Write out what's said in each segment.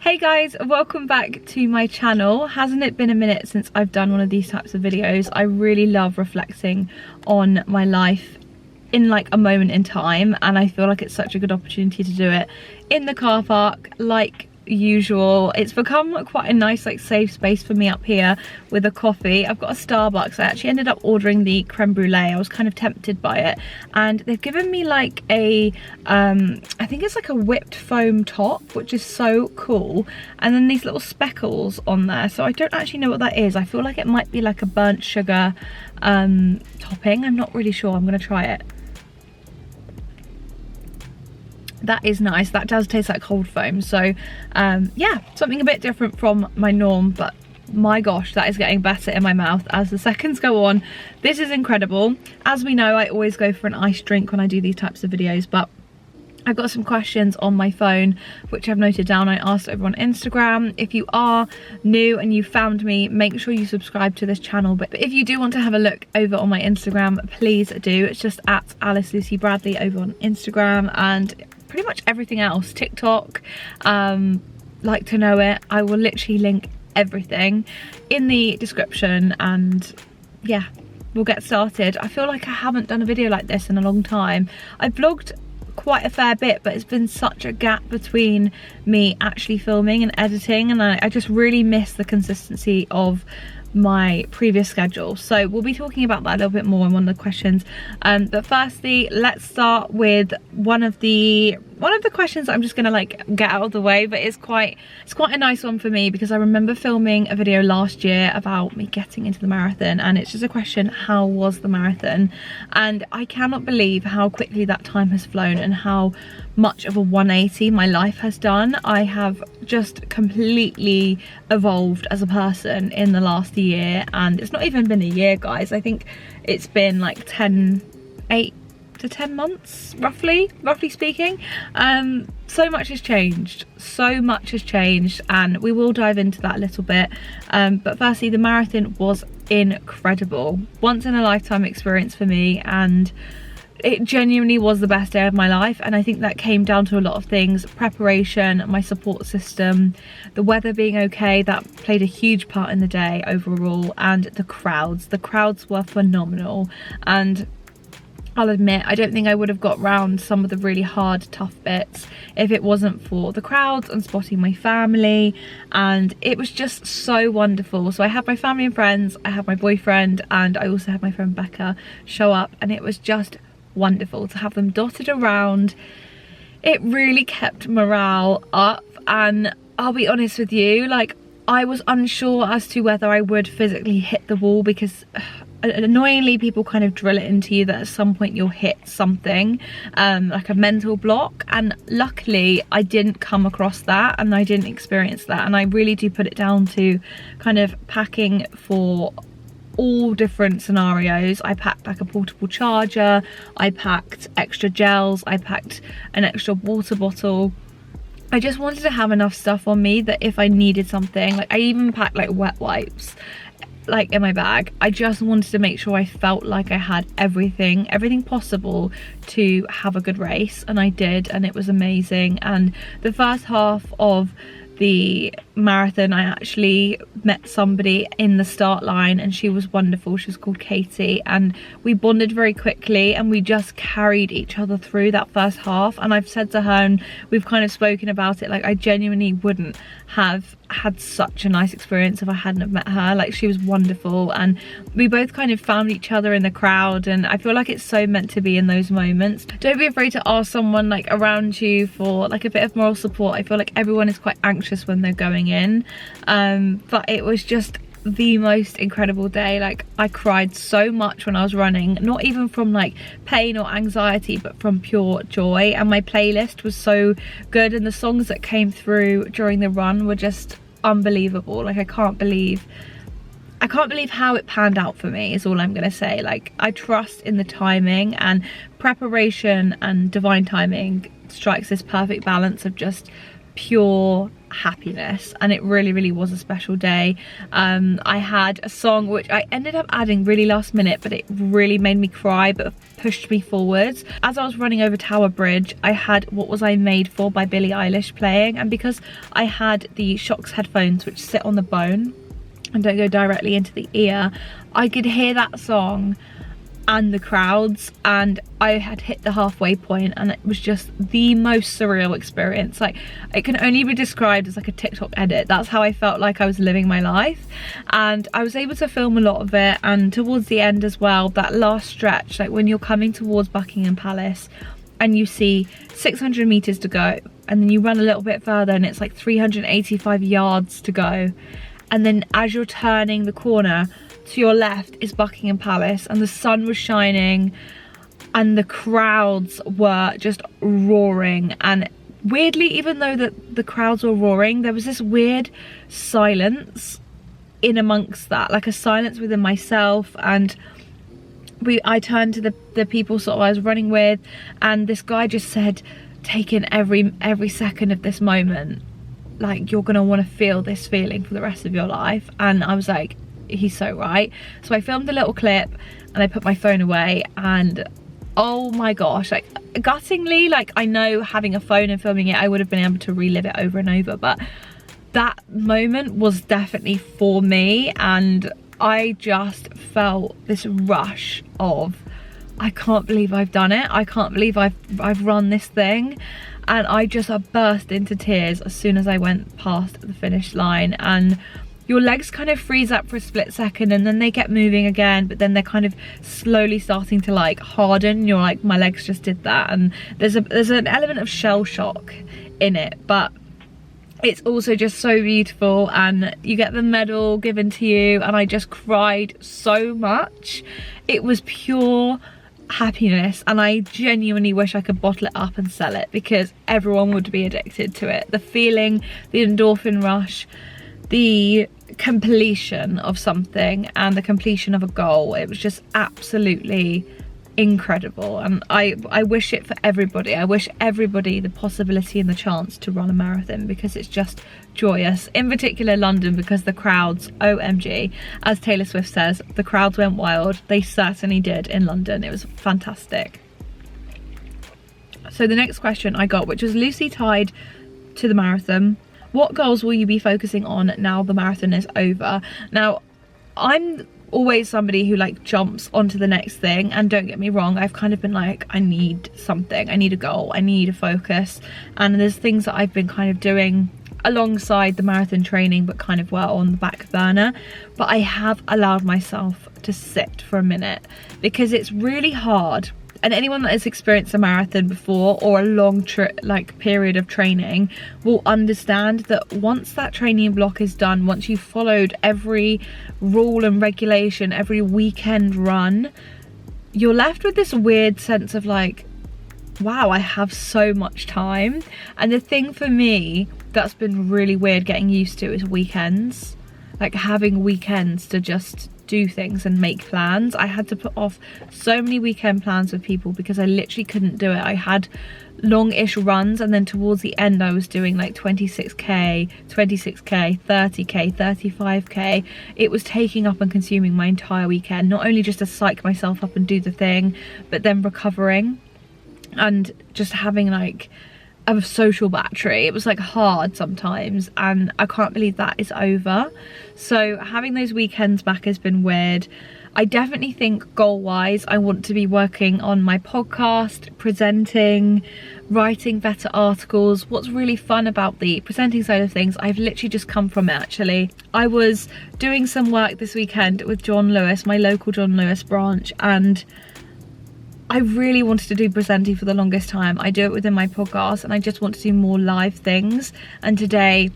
Hey guys, welcome back to my channel. Hasn't it been a minute since I've done one of these types of videos? I really love reflecting on my life in like a moment in time, and I feel like it's such a good opportunity to do it in the car park like usual. It's become quite a nice like safe space for me up here with a coffee. I've got a Starbucks. I actually ended up ordering the creme brulee. I was kind of tempted by it, and they've given me like a I think it's like a whipped foam top, which is so cool, and then these little speckles on there, so I don't actually know what that is. I feel like it might be like a burnt sugar topping. I'm not really sure. I'm gonna try it. That is nice. That does taste like cold foam, so yeah, something a bit different from my norm, but my gosh, that is getting better in my mouth as the seconds go on. This is incredible. As we know, I always go for an iced drink when I do these types of videos, but I've got some questions on my phone which I've noted down. I asked over on Instagram. If you are new and you found me, make sure you subscribe to this channel. But if you do want to have a look over on my Instagram, please do. It's just at Alice Lucy Bradley over on Instagram, and pretty much everything else, TikTok, like to know it. I will literally link everything in the description, and yeah, we'll get started. I feel like I haven't done a video like this in a long time. I vlogged quite a fair bit, but it's been such a gap between me actually filming and editing, and I just really miss the consistency of my previous schedule. So we'll be talking about that a little bit more in one of the questions, but firstly let's start with one of the questions I'm just gonna like get out of the way, but it's quite a nice one for me because I remember filming a video last year about me getting into the marathon, and it's just a question: how was the marathon? And I cannot believe how quickly that time has flown and how much of a 180 my life has done. I have just completely evolved as a person in the last year, and it's not even been a year, guys. I think it's been like 8 to 10 months, roughly speaking. So much has changed, and we will dive into that a little bit, but firstly, the marathon was incredible, once in a lifetime experience for me, and it genuinely was the best day of my life. And I think that came down to a lot of things: preparation, my support system, the weather being okay, that played a huge part in the day overall, and the crowds were phenomenal. And I'll admit, I don't think I would have got round some of the really hard, tough bits if it wasn't for the crowds and spotting my family, and it was just so wonderful. So I had my family and friends, I had my boyfriend, and I also had my friend Becca show up, and it was just wonderful to have them dotted around. It really kept morale up, and I'll be honest with you, like, I was unsure as to whether I would physically hit the wall, because annoyingly people kind of drill it into you that at some point you'll hit something, like a mental block, and luckily I didn't come across that and I didn't experience that. And I really do put it down to kind of packing for all different scenarios. I packed like a portable charger, I packed extra gels, I packed an extra water bottle. I just wanted to have enough stuff on me that if I needed something, like I even packed like wet wipes like in my bag. I just wanted to make sure I felt like I had everything possible to have a good race, and I did, and it was amazing. And the first half of the marathon, I actually met somebody in the start line, and she was wonderful. She was called Katie, and we bonded very quickly, and we just carried each other through that first half. And I've said to her, and we've kind of spoken about it, like, I genuinely wouldn't have had such a nice experience if I hadn't have met her. Like, she was wonderful, and we both kind of found each other in the crowd, and I feel like it's so meant to be in those moments. Don't be afraid to ask someone like around you for like a bit of moral support. I feel like everyone is quite anxious when they're going in, but it was just the most incredible day. Like, I cried so much when I was running, not even from like pain or anxiety, but from pure joy. And my playlist was so good, and the songs that came through during the run were just unbelievable. Like, I can't believe how it panned out for me, is all I'm gonna say. Like, I trust in the timing, and preparation and divine timing strikes this perfect balance of just pure happiness, and it really was a special day. I had a song which I ended up adding really last minute, but it really made me cry, but pushed me forwards. As I was running over Tower Bridge, I had What Was I Made For by Billie Eilish playing, and because I had the Shocks headphones which sit on the bone and don't go directly into the ear, I could hear that song and the crowds, and I had hit the halfway point, and it was just the most surreal experience. Like, it can only be described as like a TikTok edit. That's how I felt like I was living my life, and I was able to film a lot of it. And towards the end as well, that last stretch, like when you're coming towards Buckingham Palace and you see 600 meters to go, and then you run a little bit further and it's like 385 yards to go, and then as you're turning the corner, to your left is Buckingham Palace, and the sun was shining and the crowds were just roaring. And weirdly, even though the crowds were roaring, there was this weird silence in amongst that, like a silence within myself. And I turned to the people sort of I was running with, and this guy just said, take in every second of this moment, like you're gonna want to feel this feeling for the rest of your life. And I was like, he's so right. So I filmed a little clip and I put my phone away, and oh my gosh, like guttingly, like I know having a phone and filming it, I would have been able to relive it over and over, but that moment was definitely for me. And I just felt this rush of, I can't believe I've done it, I can't believe I've run this thing. And I just burst into tears as soon as I went past the finish line. And your legs kind of freeze up for a split second, and then they get moving again, but then they're kind of slowly starting to like harden. You're like, my legs just did that. And there's an element of shell shock in it, but it's also just so beautiful. And you get the medal given to you, and I just cried so much. It was pure happiness, and I genuinely wish I could bottle it up and sell it, because everyone would be addicted to it. The feeling, the endorphin rush, the completion of something and the completion of a goal, it was just absolutely incredible. And I wish it for everybody. I wish everybody the possibility and the chance to run a marathon, because it's just joyous. In particular London, because the crowds, OMG, as Taylor Swift says, the crowds went wild. They certainly did in London. It was fantastic. So the next question I got, which was loosely tied to the marathon: what goals will you be focusing on now the marathon is over? Now, I'm always somebody who like jumps onto the next thing, and don't get me wrong, I've kind of been like, I need something, I need a goal, I need a focus. And there's things that I've been kind of doing alongside the marathon training, but kind of well on the back burner. But I have allowed myself to sit for a minute, because it's really hard. And anyone that has experienced a marathon before, or a long period of training, will understand that once that training block is done, once you've followed every rule and regulation, every weekend run, you're left with this weird sense of like, wow, I have so much time. And the thing for me that's been really weird getting used to is weekends. Like having weekends to just do things and make plans. I had to put off so many weekend plans with people because I literally couldn't do it. I had long-ish runs, and then towards the end I was doing like 26k, 30k, 35k. It was taking up and consuming my entire weekend, not only just to psych myself up and do the thing, but then recovering and just having like a social battery. It was like hard sometimes, and I can't believe that is over. So having those weekends back has been weird. I definitely think goal-wise I want to be working on my podcast, presenting, writing better articles. What's really fun about the presenting side of things, I've literally just come from it actually. I was doing some work this weekend with John Lewis, my local John Lewis branch, and I really wanted to do presenting for the longest time. I do it within my podcast, and I just want to do more live things. And today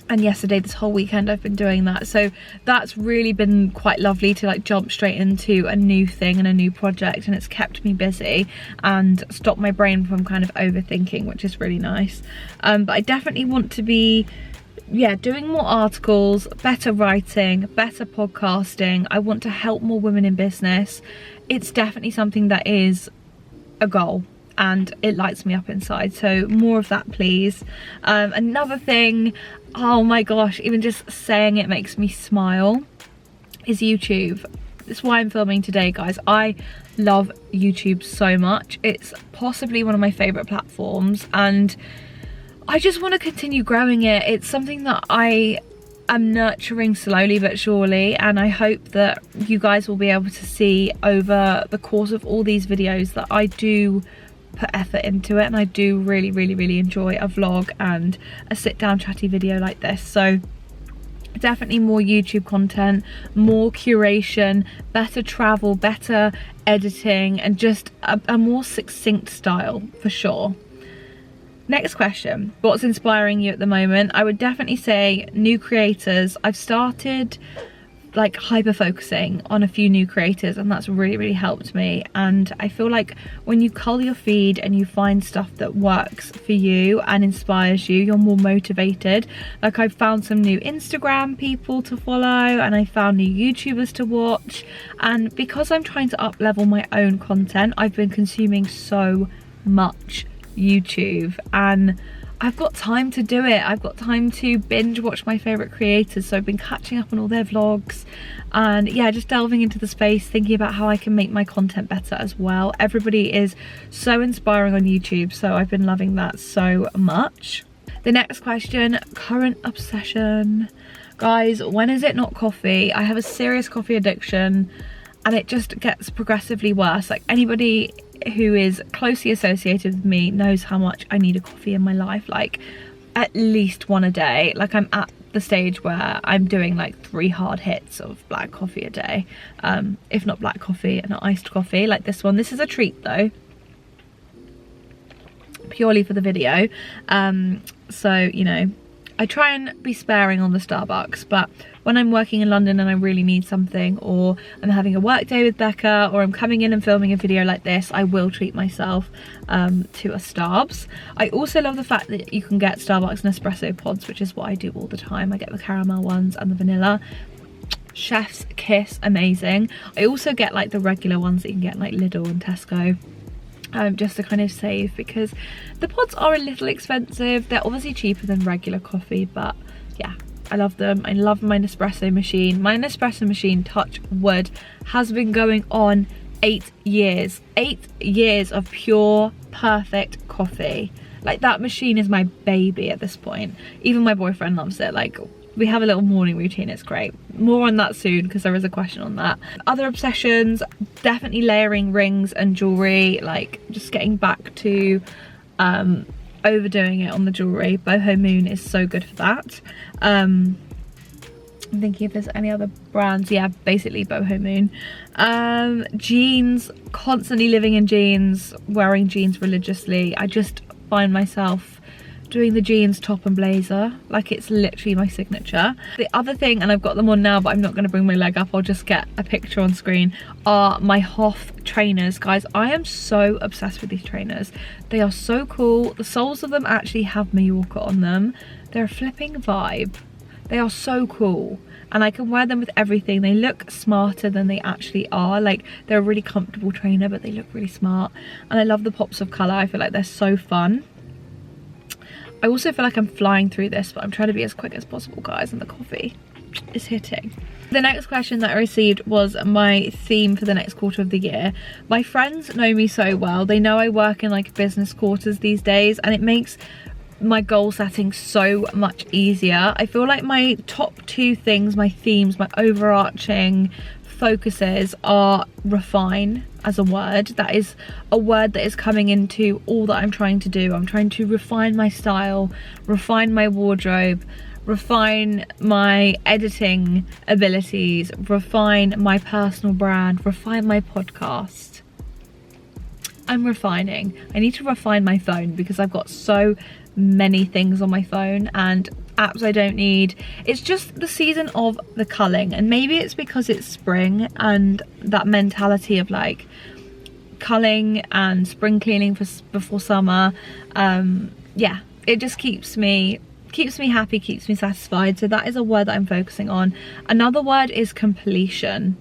and yesterday, this whole weekend, I've been doing that. So that's really been quite lovely to like jump straight into a new thing and a new project, and it's kept me busy and stopped my brain from kind of overthinking, which is really nice. But I definitely want to be doing more articles, better writing, better podcasting. I want to help more women in business. It's definitely something that is a goal, and it lights me up inside. So more of that, please. Another thing, oh my gosh, even just saying it makes me smile, is YouTube. That's why I'm filming today, guys. I love YouTube so much. It's possibly one of my favorite platforms, and I just want to continue growing it. It's something that I am nurturing slowly but surely, and I hope that you guys will be able to see over the course of all these videos that I do put effort into it, and I do really enjoy a vlog and a sit down chatty video like this. So definitely more YouTube content, more curation, better travel, better editing, and just a more succinct style for sure. Next question, what's inspiring you at the moment? I would definitely say new creators. I've started like hyper focusing on a few new creators, and that's really helped me. And I feel like when you cull your feed and you find stuff that works for you and inspires you, you're more motivated. Like, I've found some new Instagram people to follow, and I found new YouTubers to watch, and because I'm trying to up level my own content, I've been consuming so much YouTube, and I've got time to do it. I've got time to binge watch my favorite creators, so I've been catching up on all their vlogs, and yeah, just delving into the space, thinking about how I can make my content better as well. Everybody is so inspiring on YouTube, so I've been loving that so much. The next question, current obsession. Guys, when is it not coffee? I have a serious coffee addiction, and it just gets progressively worse. Like, anybody who is closely associated with me knows how much I need a coffee in my life, like at least one a day. Like, I'm at the stage where I'm doing like 3 hard hits of black coffee a day, if not black coffee and iced coffee like this one. This is a treat though, purely for the video. So, you know, I try and be sparing on the Starbucks, but when I'm working in London and I really need something, or I'm having a work day with Becca, or I'm coming in and filming a video like this, I will treat myself to a Starbs. I also love the fact that you can get Starbucks Nespresso pods, which is what I do all the time. I get the caramel ones and the vanilla. Chef's kiss, amazing. I also get like the regular ones that you can get in like Lidl and Tesco. Just to kind of save, because the pods are a little expensive. They're obviously cheaper than regular coffee, but yeah, I love them. I love my Nespresso machine. My Nespresso machine, touch wood, has been going on 8 years. 8 years of pure perfect coffee. Like, that machine is my baby at this point. Even my boyfriend loves it. Like, we have a little morning routine, it's great. More on that soon, because there is a question on that. Other obsessions, definitely layering rings and jewelry, like just getting back to overdoing it on the jewelry. Boho Moon is so good for that. I'm thinking if there's any other brands. Yeah, basically Boho Moon. Jeans, constantly living in jeans, wearing jeans religiously. I just find myself doing the jeans top and blazer, like it's literally my signature. The other thing, and I've got them on now, but I'm not going to bring my leg up, I'll just get a picture on screen, are my Hoff trainers. Guys, I am so obsessed with these trainers. They are so cool. The soles of them actually have Mallorca on them. They're a flipping vibe. They are so cool, and I can wear them with everything. They look smarter than they actually are. Like, they're a really comfortable trainer, but they look really smart, and I love the pops of colour. I feel like they're so fun. I also feel like I'm flying through this, but I'm trying to be as quick as possible, guys, and the coffee is hitting. The next question that I received was my theme for the next quarter of the year. My friends know me so well. They know I work in like business quarters these days, and it makes my goal setting so much easier. I feel like my top 2 things, my themes, my overarching focuses are refine as a word. That is a word that is coming into all that I'm trying to do. I'm trying to refine my style, refine my wardrobe, refine my editing abilities, refine my personal brand, refine my podcast. I'm refining. I need to refine my phone, because I've got so many things on my phone and apps I don't need. It's just the season of the culling, and maybe it's because it's spring and that mentality of like culling and spring cleaning before summer. Yeah, it just keeps me happy, keeps me satisfied. So that is a word that I'm focusing on. Another word is completion.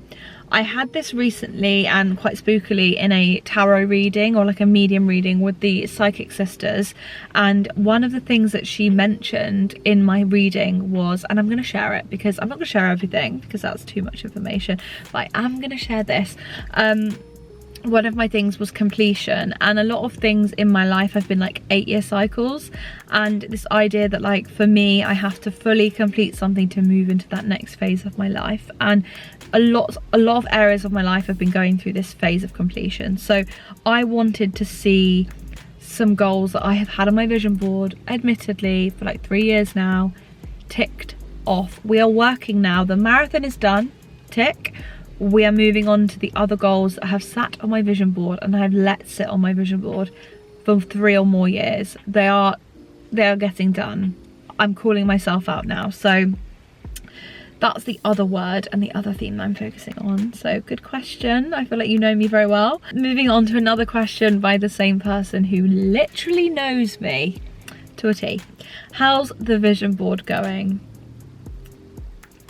I had this recently and quite spookily in a tarot reading, or like a medium reading with the psychic sisters, and one of the things that she mentioned in my reading was, and I'm going to share it because I'm not going to share everything because that's too much information, but I am going to share this. One of my things was completion, and a lot of things in my life have been like 8-year cycles, and this idea that like for me I have to fully complete something to move into that next phase of my life, and a lot of areas of my life have been going through this phase of completion. So I wanted to see some goals that I have had on my vision board, admittedly for like 3 years now, ticked off. We are working now, the marathon is done, tick. We are moving on to the other goals that have sat on my vision board, and I have let sit on my vision board for 3 or more years. They are getting done. I'm calling myself out now. So that's the other word and the other theme I'm focusing on. So good question. I feel like you know me very well. Moving on to another question by the same person who literally knows me to a T. How's the vision board going?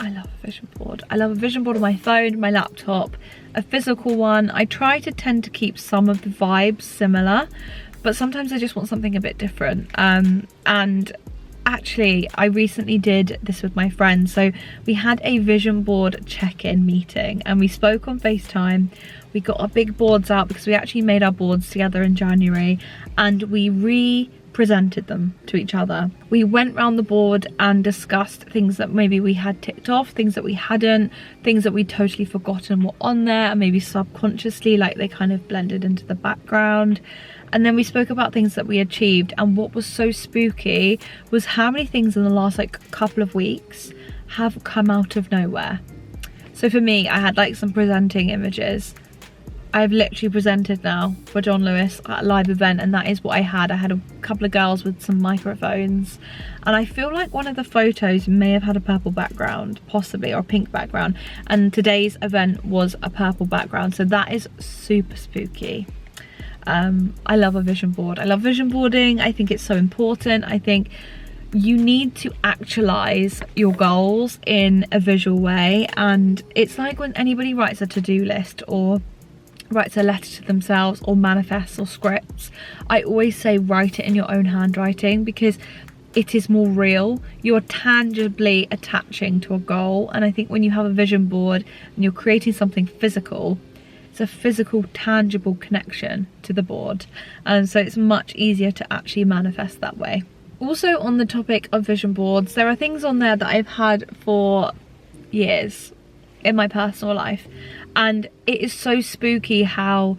I love a vision board. I love a vision board on my phone, my laptop, a physical one. I try to tend to keep some of the vibes similar, but sometimes I just want something a bit different. And actually, I recently did this with my friends. So we had a vision board check-in meeting and we spoke on FaceTime. We got our big boards out because we actually made our boards together in January, and we presented them to each other. We went round the board and discussed things that maybe we had ticked off, things that we hadn't, things that we'd totally forgotten were on there, and maybe subconsciously like they kind of blended into the background. And then we spoke about things that we achieved, and what was so spooky was how many things in the last like couple of weeks have come out of nowhere. So for me, I had like some presenting images. I've literally presented now for John Lewis at a live event, and that is what I had. I had a couple of girls with some microphones, and I feel like one of the photos may have had a purple background, possibly, or a pink background, and today's event was a purple background, so that is super spooky. I love a vision board. I love vision boarding. I think it's so important. I think you need to actualize your goals in a visual way, and it's like when anybody writes a to-do list or writes a letter to themselves or manifests or scripts, I always say write it in your own handwriting because it is more real. You're tangibly attaching to a goal, and I think when you have a vision board and you're creating something physical, it's a physical, tangible connection to the board, and so it's much easier to actually manifest that way. Also, on the topic of vision boards, there are things on there that I've had for years in my personal life, and it is so spooky how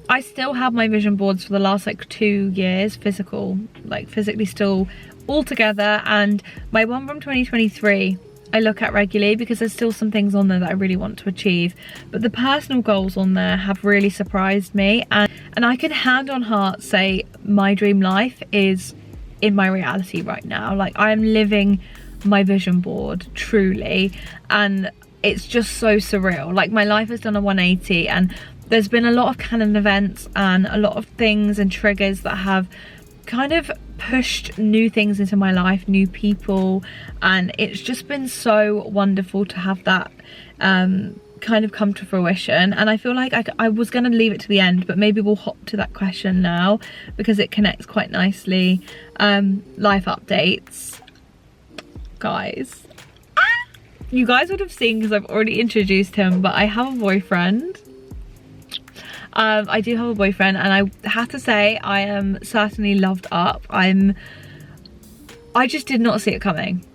I still have my vision boards for the last like 2 years, physically still all together, and my one from 2023 I look at regularly because there's still some things on there that I really want to achieve, but the personal goals on there have really surprised me, and I can hand on heart say my dream life is in my reality right now. Like, I am living my vision board truly, and it's just so surreal. Like, my life has done a 180, and there's been a lot of canon events and a lot of things and triggers that have kind of pushed new things into my life, new people, and it's just been so wonderful to have that kind of come to fruition. And I feel like I was going to leave it to the end, but maybe we'll hop to that question now because it connects quite nicely. Life updates, guys. You guys would have seen because I've already introduced him, but I have a boyfriend. I do have a boyfriend, and I have to say I am certainly loved up. I just did not see it coming,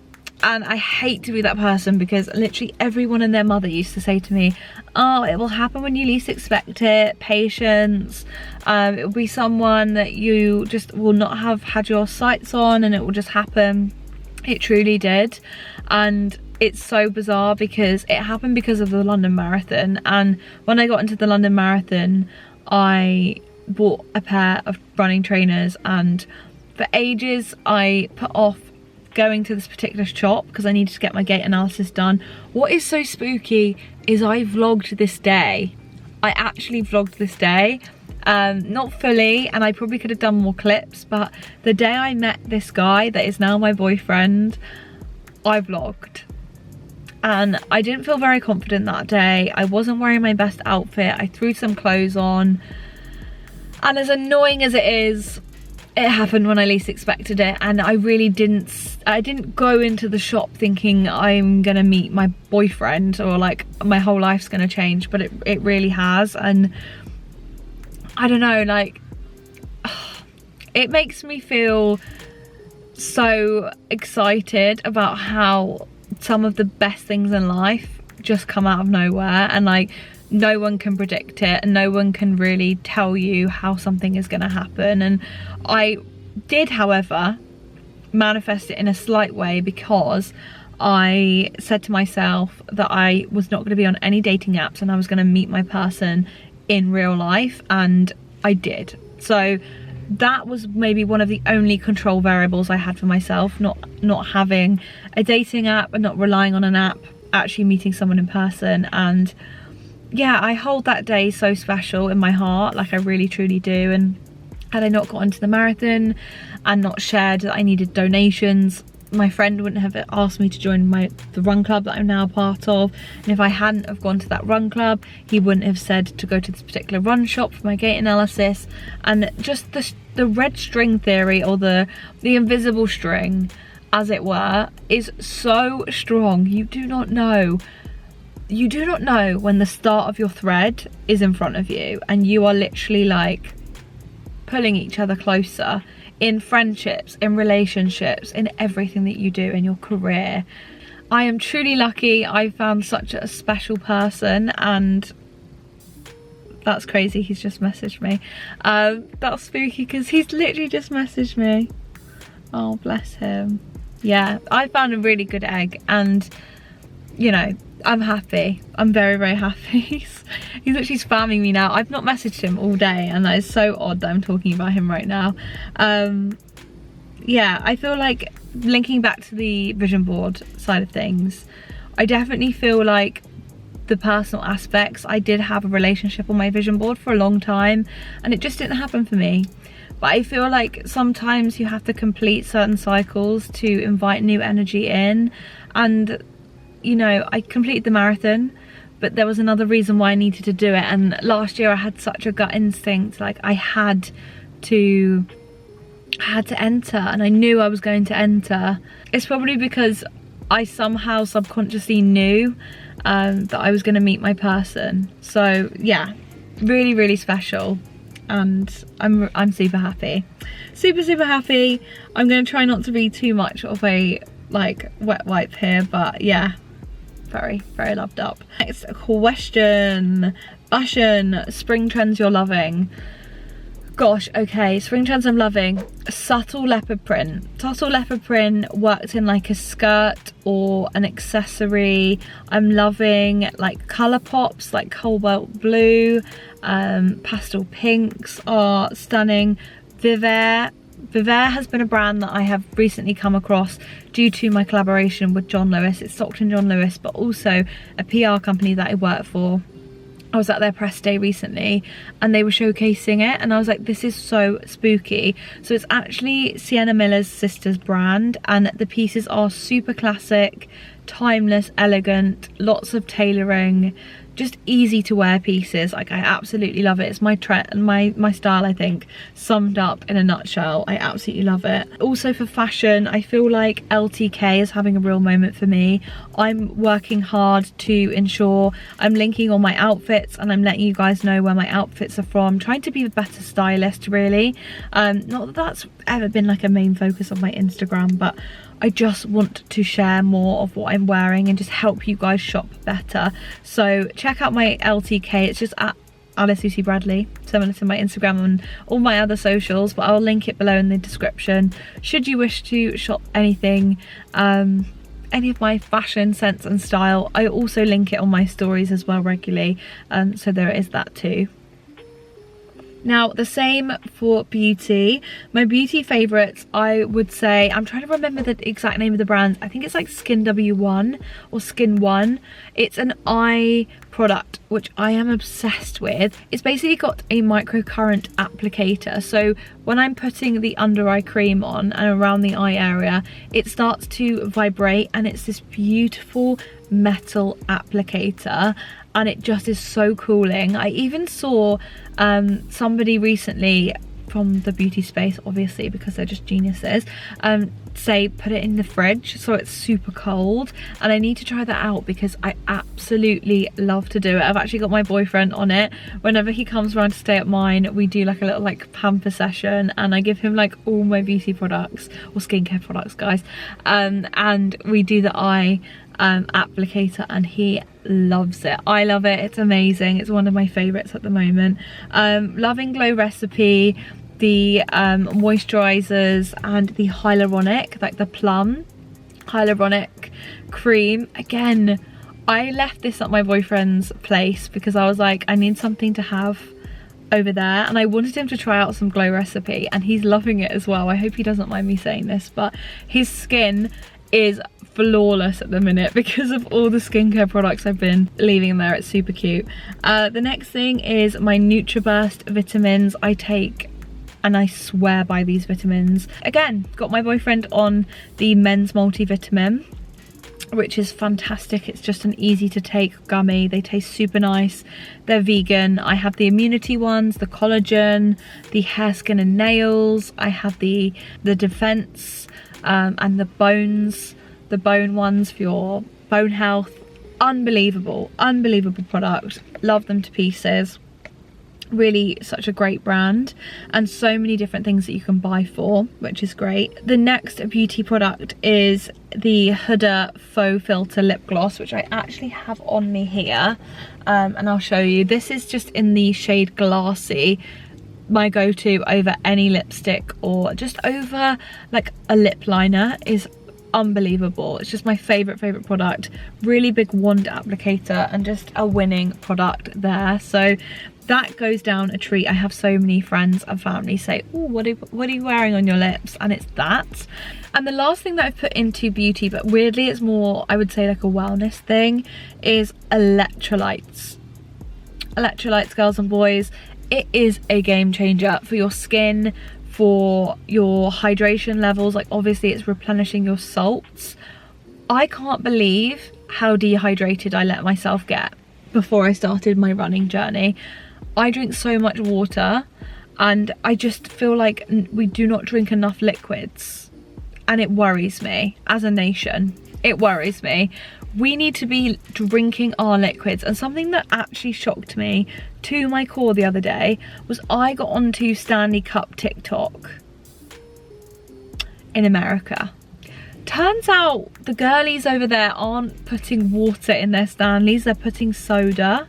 and I hate to be that person because literally everyone and their mother used to say to me, oh, it will happen when you least expect it, patience, it will be someone that you just will not have had your sights on, and it will just happen. It truly did, and it's so bizarre because it happened because of the London Marathon. And when I got into the London Marathon, I bought a pair of running trainers, and for ages I put off going to this particular shop because I needed to get my gait analysis done. What is so spooky is I vlogged this day. I actually vlogged this day, not fully, and I probably could have done more clips, but the day I met this guy that is now my boyfriend, I vlogged. and I didn't feel very confident that day. I wasn't wearing my best outfit. I threw some clothes on, and as annoying as it is, it happened when I least expected it. And I really didn't go into the shop thinking I'm gonna meet my boyfriend or like my whole life's gonna change, but it really has. And I don't know, like, it makes me feel so excited about how some of the best things in life just come out of nowhere, and like no one can predict it and no one can really tell you how something is going to happen. And I did, however, manifest it in a slight way, because I said to myself that I was not going to be on any dating apps and I was going to meet my person in real life, and I did. So that was maybe one of the only control variables I had for myself, not having a dating app and not relying on an app, actually meeting someone in person. And yeah, I hold that day so special in my heart, like I really truly do. And had I not got into the marathon and not shared that I needed donations, my friend wouldn't have asked me to join the run club that I'm now a part of. And if I hadn't have gone to that run club, he wouldn't have said to go to this particular run shop for my gait analysis. And just the red string theory, or the invisible string, as it were, is so strong. You do not know when the start of your thread is in front of you, and you are literally like pulling each other closer in friendships, in relationships, in everything that you do in your career. I am truly lucky. I found such a special person, and that's crazy. He's just messaged me. That's spooky because he's literally just messaged me. Oh, bless him. Yeah, I found a really good egg, and you know, I'm happy. I'm very, very happy. He's literally spamming me now. I've not messaged him all day, and that is so odd that I'm talking about him right now. Yeah, I feel like, linking back to the vision board side of things, I definitely feel like the personal aspects, I did have a relationship on my vision board for a long time, and it just didn't happen for me. But I feel like sometimes you have to complete certain cycles to invite new energy in. And you know, I completed the marathon, but there was another reason why I needed to do it. And last year I had such a gut instinct, like I had to enter, and I knew I was going to enter. It's probably because I somehow subconsciously knew that I was going to meet my person. So yeah, really, really special, and I'm super happy, super happy. I'm going to try not to be too much of a like wet wipe here, but yeah, very, very loved up. Next question, fashion, spring trends you're loving. Gosh, okay, spring trends I'm loving. Subtle leopard print. Subtle leopard print worked in like a skirt or an accessory. I'm loving like colour pops, like cobalt blue, pastel pinks are stunning. Vivair has been a brand that I have recently come across due to my collaboration with John Lewis. It's Stockton John Lewis, but also a PR company that I work for. I was at their press day recently and they were showcasing it, and I was like, this is so spooky. So it's actually Sienna Miller's sister's brand, and the pieces are super classic, timeless, elegant, lots of tailoring, just easy to wear pieces. Like, I absolutely love it. It's my trend and my style, I think, summed up in a nutshell. I absolutely love it. Also for fashion, I feel like LTK is having a real moment for me. I'm working hard to ensure I'm linking all my outfits, and I'm letting you guys know where my outfits are from, trying to be a better stylist, really. Not that that's ever been like a main focus of my Instagram, but I just want to share more of what I'm wearing and just help you guys shop better. So check out my LTK. It's just at Alice Lucy Bradley, similar to my Instagram and all my other socials, but I'll link it below in the description should you wish to shop anything, any of my fashion sense and style. I also link it on my stories as well regularly, so there is that too. Now, the same for beauty. My beauty favourites, I would say, I'm trying to remember the exact name of the brand. I think it's like Skin W1 or Skin 1. It's an eye product which I am obsessed with. It's basically got a microcurrent applicator, so when I'm putting the under eye cream on and around the eye area, it starts to vibrate, and it's this beautiful metal applicator, and it just is so cooling. I even saw somebody recently from the beauty space, obviously because they're just geniuses, say put it in the fridge so it's super cold, and I need to try that out because I absolutely love to do it. I've actually got my boyfriend on it. Whenever he comes around to stay at mine, we do like a little like pamper session, and I give him like all my beauty products or skincare products, guys, and we do the eye applicator, and he loves it. I love it. It's amazing. It's one of my favorites at the moment. Loving Glow Recipe, the moisturizers, and the hyaluronic, like the plum hyaluronic cream. Again, I left this at my boyfriend's place because I was like, I need something to have over there, and I wanted him to try out some Glow Recipe, and he's loving it as well. I hope he doesn't mind me saying this, but his skin is flawless at the minute because of all the skincare products I've been leaving there. It's super cute. The next thing is my NutriBurst vitamins. I take, and I swear by these vitamins. Again, got my boyfriend on the men's multivitamin, which is fantastic. It's just an easy to take gummy. They taste super nice. They're vegan. I have the immunity ones, the collagen, the hair, skin and nails. I have the defense and the bone ones for your bone health. Unbelievable product. Love them to pieces. Really such a great brand, and so many different things that you can buy for, which is great. The next beauty product is the Huda Faux Filter Lip Gloss, which I actually have on me here, and I'll show you. This is just in the shade Glassy. My go-to over any lipstick or just over like a lip liner. Is unbelievable. It's just my favorite product. Really big wand applicator, and just a winning product there. So that goes down a treat. I have so many friends and family say, oh, what are you wearing on your lips? And it's that. And the last thing that I've put into beauty, but weirdly it's more, I would say, like a wellness thing, is electrolytes. Electrolytes, girls and boys. It is a game changer for your skin, for your hydration levels. Like, obviously it's replenishing your salts. I can't believe how dehydrated I let myself get before I started my running journey. I drink so much water, and I just feel like we do not drink enough liquids, and it worries me as a nation. It worries me. We need to be drinking our liquids. And something that actually shocked me to my core the other day was I got onto Stanley Cup TikTok in America. Turns out the girlies over there aren't putting water in their Stanleys, they're putting soda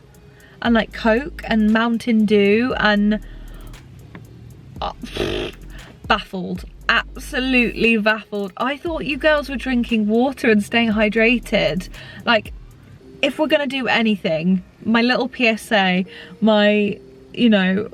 and like Coke and Mountain Dew, and baffled. Absolutely baffled. I thought you girls were drinking water and staying hydrated. Like, if we're gonna do anything, my little PSA, my, you know,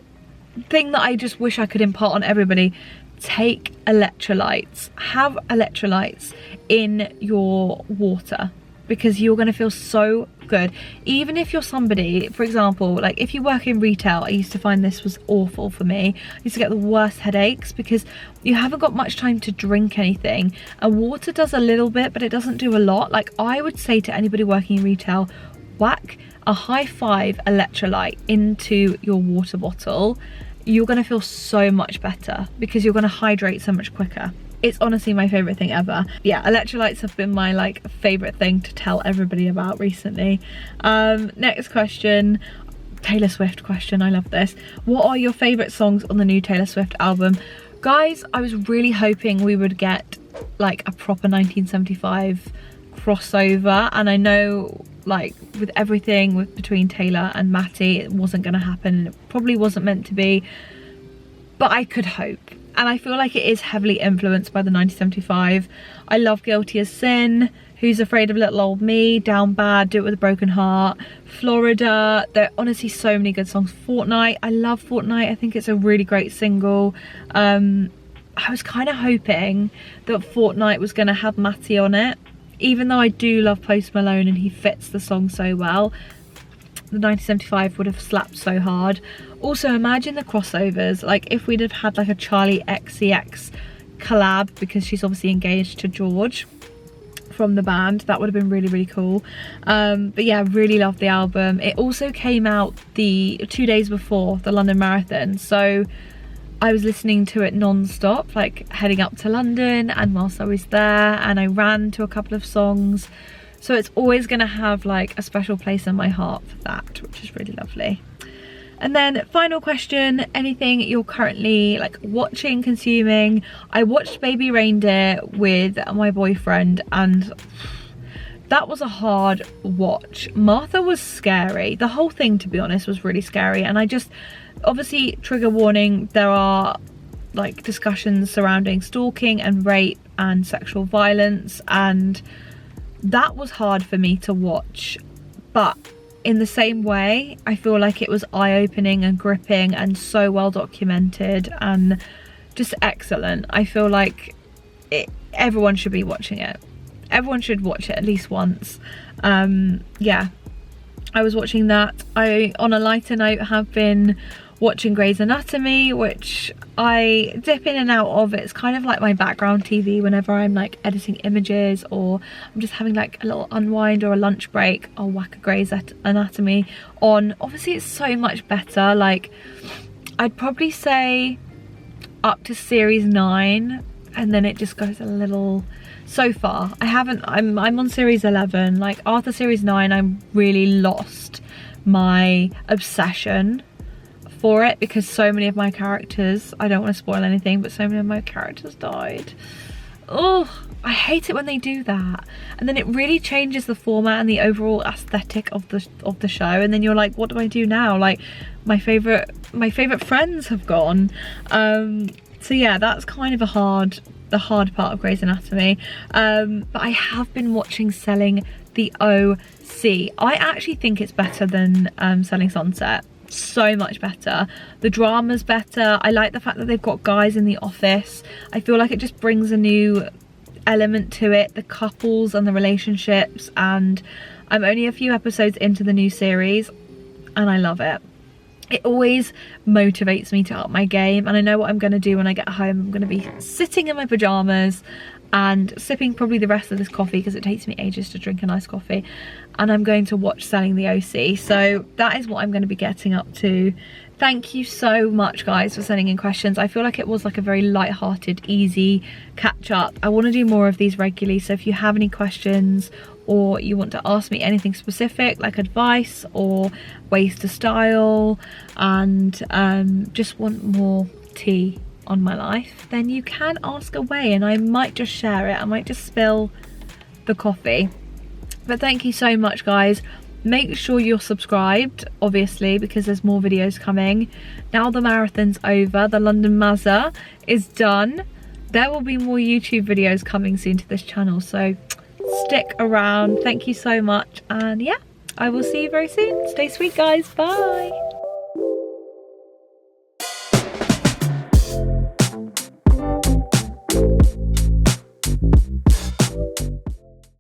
thing that I just wish I could impart on everybody, take electrolytes. Have electrolytes in your water, because you're gonna feel so good. Even if you're somebody, for example, like if you work in retail, I used to find this was awful for me. I used to get the worst headaches because you haven't got much time to drink anything, and water does a little bit, but it doesn't do a lot. Like, I would say to anybody working in retail, whack a high 5 electrolyte into your water bottle. You're gonna feel so much better because you're gonna hydrate so much quicker. It's honestly my favorite thing ever. Yeah, electrolytes have been my like favorite thing to tell everybody about recently. Next question, Taylor Swift question. I love this. What are your favorite songs on the new Taylor Swift album? Guys, I was really hoping we would get like a proper 1975 crossover, and I know like with everything between Taylor and Matty, it wasn't gonna happen. It probably wasn't meant to be, but I could hope. and I feel like it is heavily influenced by the 1975. I love Guilty as Sin, Who's Afraid of Little Old Me, Down Bad, Do It With a Broken Heart, Florida. There are honestly so many good songs. Fortnight, I love Fortnight. I think it's a really great single. I was kind of hoping that Fortnight was going to have Matty on it, even though I do love Post Malone and he fits the song so well. The 1975 would have slapped so hard. Also, imagine the crossovers, like if we'd have had like a Charlie XCX collab, because she's obviously engaged to George from the band. That would have been really, really cool. But yeah, really loved the album. It also came out the 2 days before the London Marathon, so I was listening to it non-stop, like heading up to London, and whilst I was there, and I ran to a couple of songs, so it's always going to have like a special place in my heart for that, which is really lovely. And then final question, anything you're currently like watching, consuming. I watched Baby Reindeer with my boyfriend, and that was a hard watch. Martha was scary. The whole thing, to be honest, was really scary. And I just, obviously, trigger warning, there are like discussions surrounding stalking and rape and sexual violence, and that was hard for me to watch. But in the same way, I feel like it was eye-opening and gripping and so well documented and just excellent. I feel like everyone should be watching it. Everyone should watch it at least once. Yeah, I was watching that. I, on a lighter note, have been watching Grey's Anatomy, which I dip in and out of. It's kind of like my background TV whenever I'm like editing images, or I'm just having like a little unwind or a lunch break. I'll whack a Grey's Anatomy on. Obviously it's so much better. Like, I'd probably say up to series 9, and then it just goes a little, so far I haven't, I'm on series 11. Like after series 9 I'm really lost my obsession for it, because so many of my characters, I don't want to spoil anything, but so many of my characters died. Oh, I hate it when they do that, and then it really changes the format and the overall aesthetic of the show, and then you're like, what do I do now? Like my favorite friends have gone. So yeah, that's kind of the hard part of Grey's Anatomy. But I have been watching Selling the OC. I actually think it's better than Selling Sunset. So much better. The drama's better. I like the fact that they've got guys in the office. I feel like it just brings a new element to it, the couples and the relationships, and I'm only a few episodes into the new series and I love it. It always motivates me to up my game, and I know what I'm going to do when I get home. I'm going to be sitting in my pajamas and sipping probably the rest of this coffee, because it takes me ages to drink a nice coffee, and I'm going to watch Selling the OC. So that is what I'm going to be getting up to. Thank you so much guys for sending in questions. I feel like it was like a very light-hearted, easy catch up. I want to do more of these regularly, so if you have any questions or you want to ask me anything specific, like advice or ways to style, and just want more tea on my life, then you can ask away and I might just share it. I might just spill the coffee. But thank you so much guys. Make sure you're subscribed, obviously, because there's more videos coming. Now the marathon's over, the London Mazza is done. There will be more YouTube videos coming soon to this channel, so stick around. Thank you so much, and yeah, I will see you very soon. Stay sweet guys, bye.